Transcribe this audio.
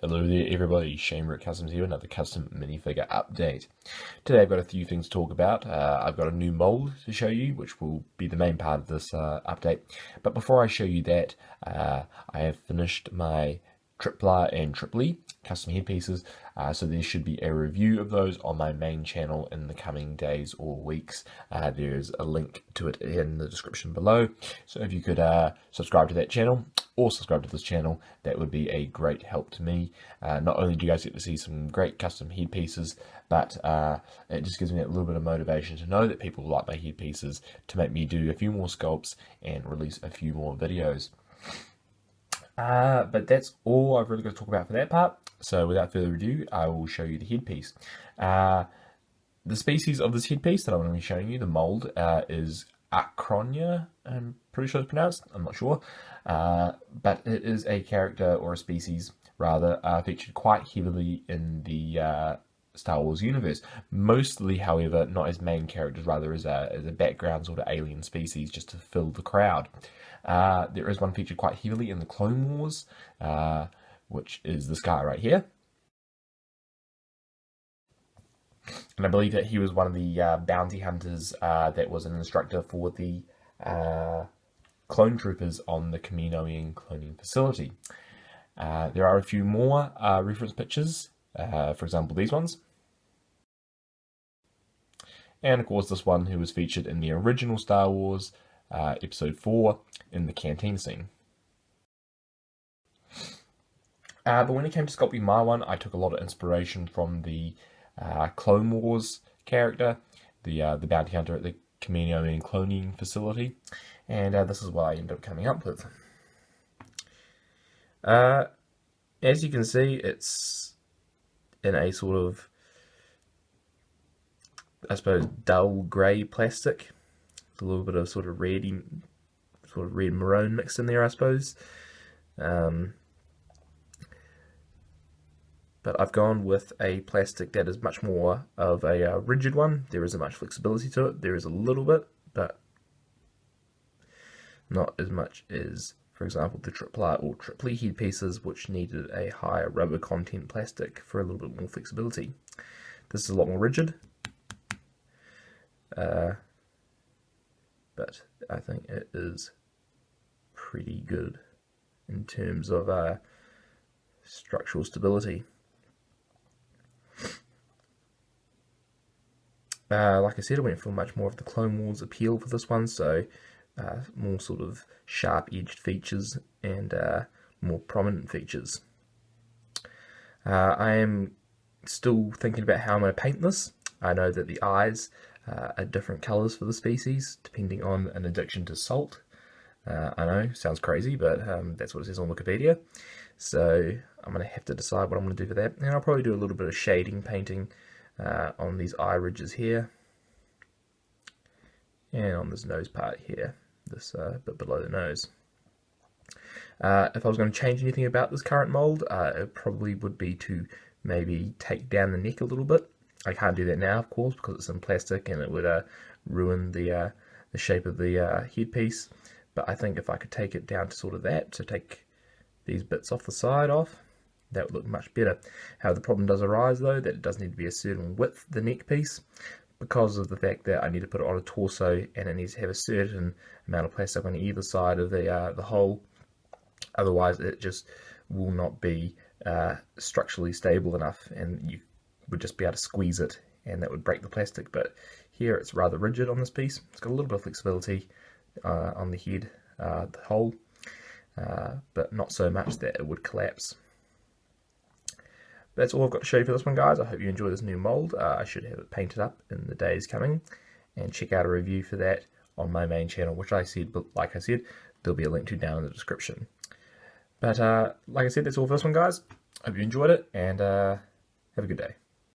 Hello there everybody, Shamer Customs here, another custom minifigure update. Today I've got a few things to talk about. I've got a new mold to show you, which will be the main part of this update. But before I show you that, I have finished my Tripler and Triply custom headpieces, so there should be a review of those on my main channel in the coming days or weeks. There's a link to it in the description below, so if you could subscribe to that channel or subscribe to this channel, that would be a great help to me. Not only do you guys get to see some great custom headpieces, but it just gives me a little bit of motivation to know that people like my headpieces, to make me do a few more sculpts and release a few more videos. But that's all I've really got to talk about for that part. So without further ado, I will show you the headpiece. The species of this headpiece that I'm going to be showing you, the mold, is Arcona, I'm pretty sure it's pronounced, I'm not sure. But it is a character, or a species rather, featured quite heavily in the Star Wars universe. Mostly, however, not as main characters, rather as a background sort of alien species, just to fill the crowd. There is one featured quite heavily in the Clone Wars, which is this guy right here. And I believe that he was one of the bounty hunters that was an instructor for the clone troopers on the Kaminoan cloning facility. There are a few more reference pictures, for example these ones. And of course this one, who was featured in the original Star Wars Episode 4 in the canteen scene. But when it came to sculpting my one, I took a lot of inspiration from the Clone Wars character, the bounty hunter at the Kaminoan cloning facility, and this is what I ended up coming up with. As you can see, it's in a sort of, I suppose, dull grey plastic. A little bit of sort of red maroon mixed in there, I suppose. But I've gone with a plastic that is much more of a rigid one. There isn't much flexibility to it. There is a little bit, but not as much as, for example, the Tripler or Triply headpieces, which needed a higher rubber content plastic for a little bit more flexibility. This is a lot more rigid. But I think it is pretty good in terms of structural stability. Like I said, I went for much more of the Clone Wars appeal for this one, so more sort of sharp-edged features and more prominent features. I am still thinking about how I'm going to paint this. I know that the eyes are different colours for the species, depending on an addiction to salt. I know, sounds crazy, but that's what it says on Wikipedia. So I'm going to have to decide what I'm going to do for that. And I'll probably do a little bit of shading painting on these eye ridges here. And on this nose part here, this bit below the nose. If I was going to change anything about this current mould, it probably would be to maybe take down the neck a little bit. I can't do that now, of course, because it's in plastic and it would ruin the shape of the headpiece. But I think if I could take it down to sort of that, so take these bits off the side off, that would look much better. However, the problem does arise, though, that it does need to be a certain width, the neck piece, because of the fact that I need to put it on a torso and it needs to have a certain amount of plastic on either side of the hole. Otherwise, it just will not be structurally stable enough, and you would just be able to squeeze it and that would break the plastic. But here it's rather rigid on this piece. It's got a little bit of flexibility on the head, the hole, but not so much that it would collapse. But that's all I've got to show you for this one, guys. I hope you enjoy this new mold. I should have it painted up in the days coming, and check out a review for that on my main channel, which like I said, there'll be a link to down in the description. But like I said, that's all for this one, guys. Hope you enjoyed it, and have a good day.